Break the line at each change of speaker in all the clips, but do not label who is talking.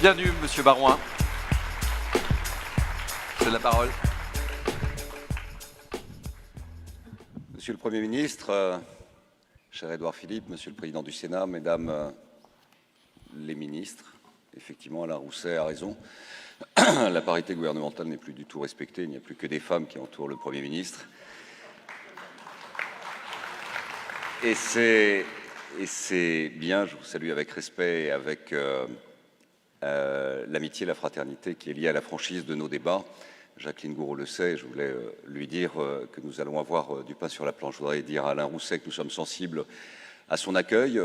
Bienvenue, Monsieur Barouin. C'est la parole.
Monsieur le Premier ministre, cher Édouard Philippe, Monsieur le Président du Sénat, Mesdames les ministres, effectivement, Alain Rousset a raison. La parité gouvernementale n'est plus du tout respectée, il n'y a plus que des femmes qui entourent le Premier ministre. Et c'est bien, je vous salue avec respect et avec l'amitié, la fraternité qui est liée à la franchise de nos débats. Jacqueline Gourault le sait, je voulais lui dire que nous allons avoir du pain sur la planche. Je voudrais dire à Alain Rousset que nous sommes sensibles à son accueil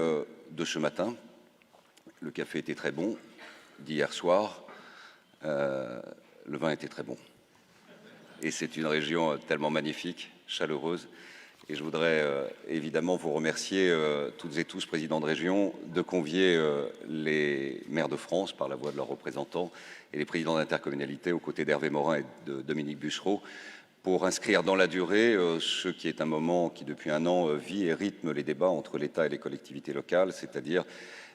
de ce matin. Le café était très bon d'hier soir, le vin était très bon. Et c'est une région tellement magnifique, chaleureuse. Et je voudrais évidemment vous remercier toutes et tous, présidents de région, de convier les maires de France par la voix de leurs représentants et les présidents d'intercommunalité aux côtés d'Hervé Morin et de Dominique Bussereau pour inscrire dans la durée ce qui est un moment qui, depuis un an, vit et rythme les débats entre l'État et les collectivités locales, c'est-à-dire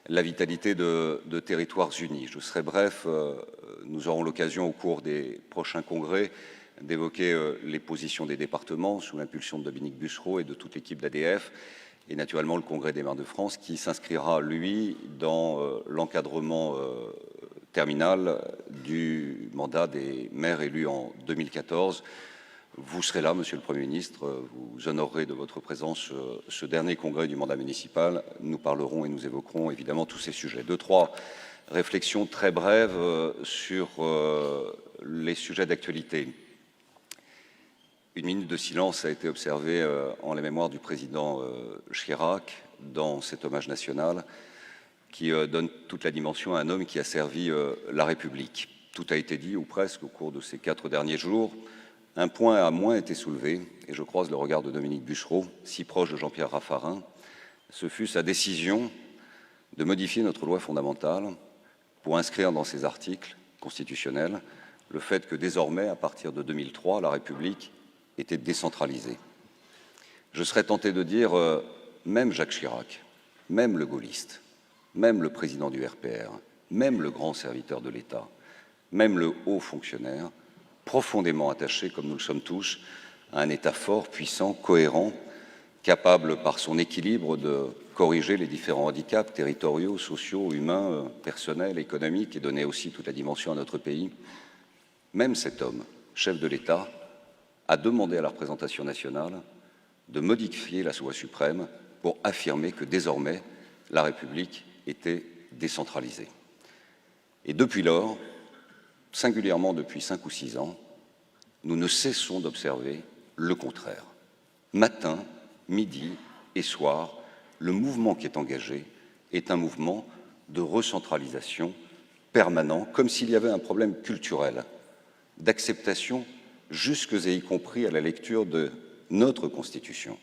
la vitalité de territoires unis. Je serai bref, nous aurons l'occasion au cours des prochains congrès d'évoquer les positions des départements sous l'impulsion de Dominique Bussereau et de toute l'équipe d'ADF, et naturellement le Congrès des maires de France qui s'inscrira, lui, dans l'encadrement terminal du mandat des maires élus en 2014. Vous serez là, Monsieur le Premier ministre, vous honorerez de votre présence ce dernier congrès du mandat municipal. Nous parlerons et nous évoquerons évidemment tous ces sujets. Deux, trois réflexions très brèves sur les sujets d'actualité. Une minute de silence a été observée en la mémoire du président Chirac dans cet hommage national qui donne toute la dimension à un homme qui a servi la République. Tout a été dit, ou presque, au cours de ces 4 derniers jours. Un point a moins été soulevé, et je croise le regard de Dominique Bussereau, si proche de Jean-Pierre Raffarin. Ce fut sa décision de modifier notre loi fondamentale pour inscrire dans ses articles constitutionnels le fait que désormais, à partir de 2003, la République était décentralisée. Je serais tenté de dire, même Jacques Chirac, même le gaulliste, même le président du RPR, même le grand serviteur de l'État, même le haut fonctionnaire, profondément attaché, comme nous le sommes tous, à un État fort, puissant, cohérent, capable par son équilibre de corriger les différents handicaps territoriaux, sociaux, humains, personnels, économiques et donner aussi toute la dimension à notre pays. Même cet homme, chef de l'État, a demandé à la représentation nationale de modifier la loi suprême pour affirmer que désormais la République était décentralisée. Et depuis lors, singulièrement depuis 5 ou 6 ans, nous ne cessons d'observer le contraire. Matin, midi et soir, le mouvement qui est engagé est un mouvement de recentralisation permanent, comme s'il y avait un problème culturel, d'acceptation jusque et y compris à la lecture de notre Constitution.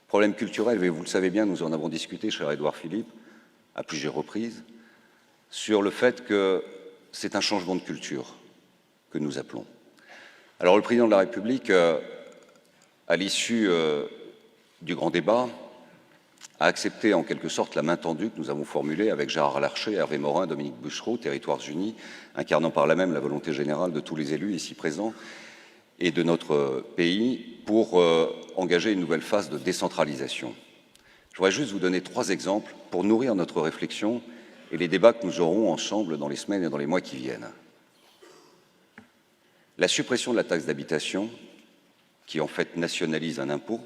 Problème culturel, mais vous le savez bien, nous en avons discuté, cher Édouard Philippe, à plusieurs reprises, sur le fait que c'est un changement de culture que nous appelons. Alors le Président de la République, à l'issue du grand débat, a accepté en quelque sorte la main tendue que nous avons formulée avec Gérard Larcher, Hervé Morin, Dominique Bussereau, Territoires Unis, incarnant par là même la volonté générale de tous les élus ici présents et de notre pays pour engager une nouvelle phase de décentralisation. Je voudrais juste vous donner 3 exemples pour nourrir notre réflexion et les débats que nous aurons ensemble dans les semaines et dans les mois qui viennent. La suppression de la taxe d'habitation, qui en fait nationalise un impôt,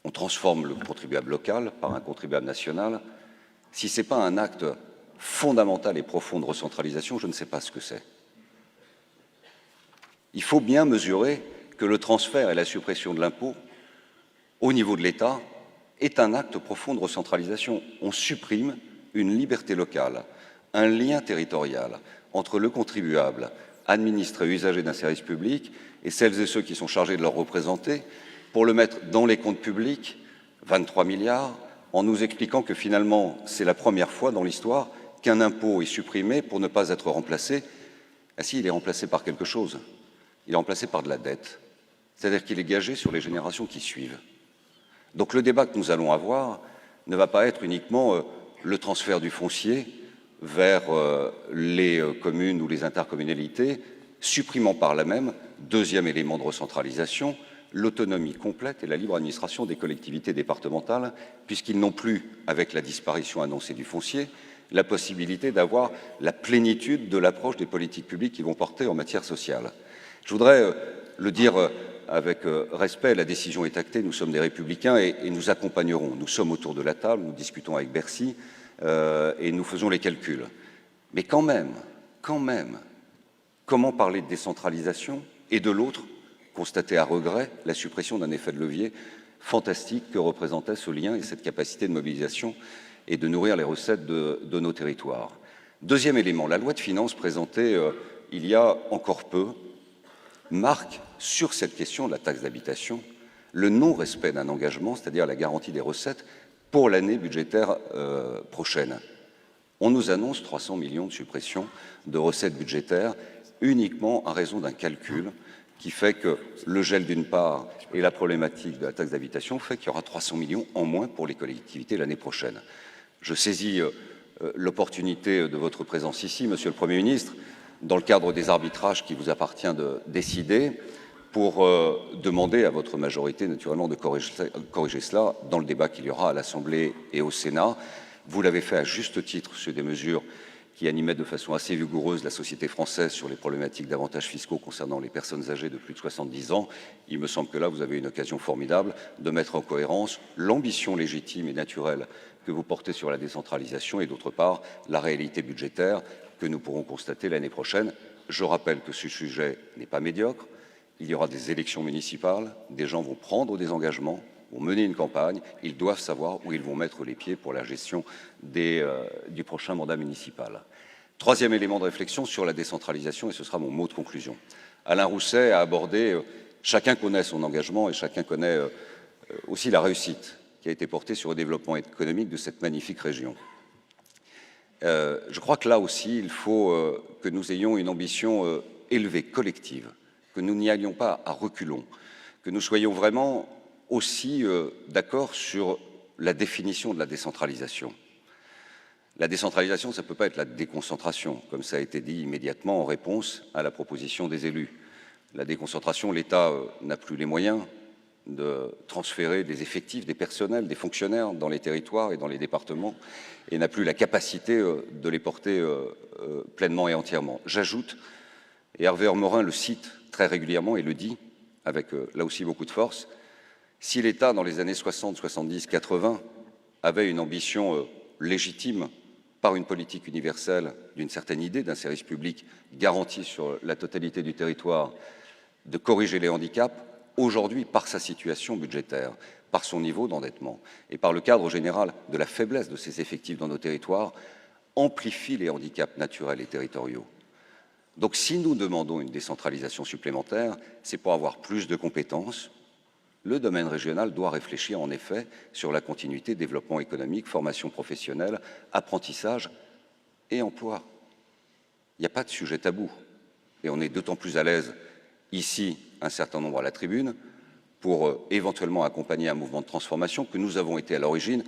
on transforme le contribuable local par un contribuable national. Si ce n'est pas un acte fondamental et profond de recentralisation, je ne sais pas ce que c'est. Il faut bien mesurer que le transfert et la suppression de l'impôt au niveau de l'État est un acte profond de recentralisation. On supprime une liberté locale, un lien territorial entre le contribuable, administré, usager d'un service public, et celles et ceux qui sont chargés de le représenter, pour le mettre dans les comptes publics, 23 milliards, en nous expliquant que finalement, c'est la première fois dans l'histoire qu'un impôt est supprimé pour ne pas être remplacé. Ah si, il est remplacé par quelque chose. Il est remplacé par de la dette. C'est-à-dire qu'il est gagé sur les générations qui suivent. Donc le débat que nous allons avoir ne va pas être uniquement le transfert du foncier vers les communes ou les intercommunalités, supprimant par là même, deuxième élément de recentralisation, l'autonomie complète et la libre administration des collectivités départementales, puisqu'ils n'ont plus, avec la disparition annoncée du foncier, la possibilité d'avoir la plénitude de l'approche des politiques publiques qu'ils vont porter en matière sociale. Je voudrais le dire avec respect, la décision est actée, nous sommes des républicains et nous accompagnerons. Nous sommes autour de la table, nous discutons avec Bercy et nous faisons les calculs. Mais quand même, comment parler de décentralisation et de l'autre, constater à regret la suppression d'un effet de levier fantastique que représentait ce lien et cette capacité de mobilisation et de nourrir les recettes de nos territoires. Deuxième élément, la loi de finances présentée il y a encore peu marque sur cette question de la taxe d'habitation le non-respect d'un engagement, c'est-à-dire la garantie des recettes pour l'année budgétaire prochaine. On nous annonce 300 millions de suppression de recettes budgétaires uniquement en raison d'un calcul qui fait que le gel d'une part et la problématique de la taxe d'habitation fait qu'il y aura 300 millions en moins pour les collectivités l'année prochaine. Je saisis l'opportunité de votre présence ici, Monsieur le Premier ministre, dans le cadre des arbitrages qui vous appartient de décider, pour demander à votre majorité, naturellement, de corriger cela dans le débat qu'il y aura à l'Assemblée et au Sénat. Vous l'avez fait à juste titre sur des mesures qui animaient de façon assez vigoureuse la société française sur les problématiques d'avantages fiscaux concernant les personnes âgées de plus de 70 ans. Il me semble que là, vous avez une occasion formidable de mettre en cohérence l'ambition légitime et naturelle que vous portez sur la décentralisation et, d'autre part, la réalité budgétaire que nous pourrons constater l'année prochaine. Je rappelle que ce sujet n'est pas médiocre. Il y aura des élections municipales, des gens vont prendre des engagements, vont mener une campagne, ils doivent savoir où ils vont mettre les pieds pour la gestion du prochain mandat municipal. Troisième élément de réflexion sur la décentralisation, et ce sera mon mot de conclusion. Alain Rousset a abordé, chacun connaît son engagement et chacun connaît aussi la réussite qui a été portée sur le développement économique de cette magnifique région. Je crois que là aussi, il faut que nous ayons une ambition élevée, collective, que nous n'y allions pas à reculons, que nous soyons vraiment aussi d'accord sur la définition de la décentralisation. La décentralisation, ça ne peut pas être la déconcentration, comme ça a été dit immédiatement en réponse à la proposition des élus. La déconcentration, l'État n'a plus les moyens de transférer des effectifs, des personnels, des fonctionnaires dans les territoires et dans les départements, et n'a plus la capacité de les porter pleinement et entièrement. J'ajoute, et Hervé Ormerin le cite très régulièrement et le dit avec là aussi beaucoup de force, si l'État, dans les années 60, 70, 80, avait une ambition légitime par une politique universelle d'une certaine idée d'un service public garanti sur la totalité du territoire, de corriger les handicaps, aujourd'hui, par sa situation budgétaire, par son niveau d'endettement et par le cadre général de la faiblesse de ses effectifs dans nos territoires, amplifie les handicaps naturels et territoriaux. Donc si nous demandons une décentralisation supplémentaire, c'est pour avoir plus de compétences. Le domaine régional doit réfléchir en effet sur la continuité, développement économique, formation professionnelle, apprentissage et emploi. Il n'y a pas de sujet tabou. Et on est d'autant plus à l'aise ici, un certain nombre à la tribune, pour éventuellement accompagner un mouvement de transformation que nous avons été à l'origine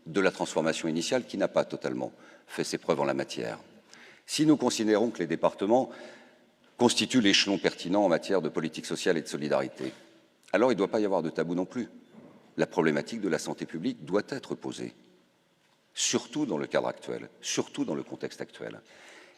de la transformation initiale qui n'a pas totalement fait ses preuves en la matière. Si nous considérons que les départements constituent l'échelon pertinent en matière de politique sociale et de solidarité, alors il ne doit pas y avoir de tabou non plus. La problématique de la santé publique doit être posée, surtout dans le cadre actuel, surtout dans le contexte actuel.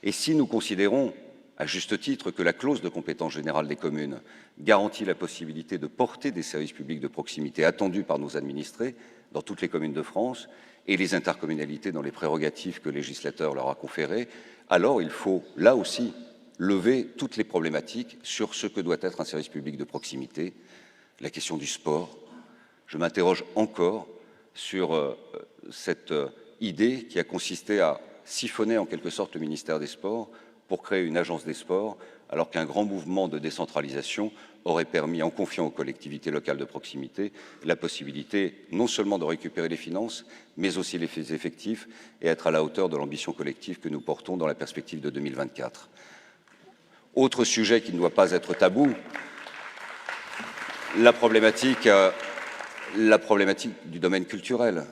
Et si nous considérons, à juste titre, que la clause de compétence générale des communes garantit la possibilité de porter des services publics de proximité attendus par nos administrés dans toutes les communes de France et les intercommunalités dans les prérogatives que le législateur leur a conférées, alors il faut, là aussi, lever toutes les problématiques sur ce que doit être un service public de proximité. La question du sport, je m'interroge encore sur cette idée qui a consisté à siphonner en quelque sorte le ministère des Sports pour créer une agence des sports, alors qu'un grand mouvement de décentralisation aurait permis, en confiant aux collectivités locales de proximité, la possibilité non seulement de récupérer les finances, mais aussi les effectifs et être à la hauteur de l'ambition collective que nous portons dans la perspective de 2024. Autre sujet qui ne doit pas être tabou, la problématique du domaine culturel.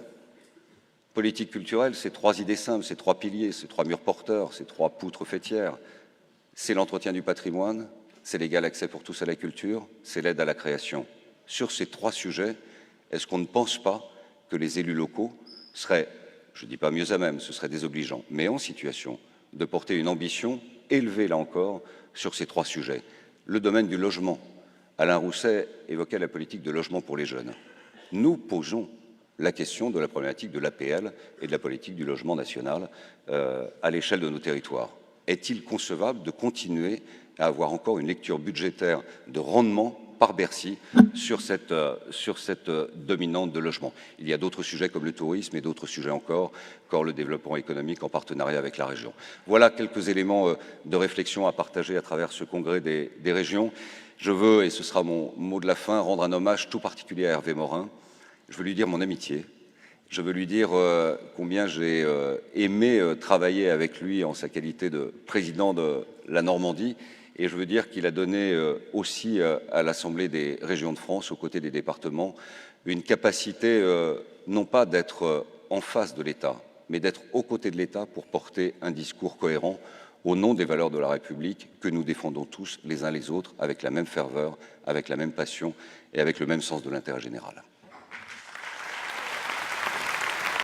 Politique culturelle, c'est 3 idées simples, c'est 3 piliers, c'est 3 murs porteurs, c'est 3 poutres faîtières. C'est l'entretien du patrimoine, c'est l'égal accès pour tous à la culture, c'est l'aide à la création. Sur ces 3 sujets, est-ce qu'on ne pense pas que les élus locaux seraient, je ne dis pas mieux à même, ce serait désobligeant, mais en situation de porter une ambition élevée, là encore, sur ces 3 sujets? Le domaine du logement. Alain Rousset évoquait la politique de logement pour les jeunes. Nous posons la question de la problématique de l'APL et de la politique du logement national à l'échelle de nos territoires. Est-il concevable de continuer à avoir encore une lecture budgétaire de rendement par Bercy sur cette dominante de logement? Il y a d'autres sujets comme le tourisme et d'autres sujets encore le développement économique en partenariat avec la région. Voilà quelques éléments de réflexion à partager à travers ce congrès des régions. Je veux, et ce sera mon mot de la fin, rendre un hommage tout particulier à Hervé Morin. Je veux lui dire mon amitié. Je veux lui dire combien j'ai aimé travailler avec lui en sa qualité de président de la Normandie. Et je veux dire qu'il a donné aussi à l'Assemblée des régions de France, aux côtés des départements, une capacité non pas d'être en face de l'État, mais d'être aux côtés de l'État pour porter un discours cohérent au nom des valeurs de la République que nous défendons tous les uns les autres avec la même ferveur, avec la même passion et avec le même sens de l'intérêt général.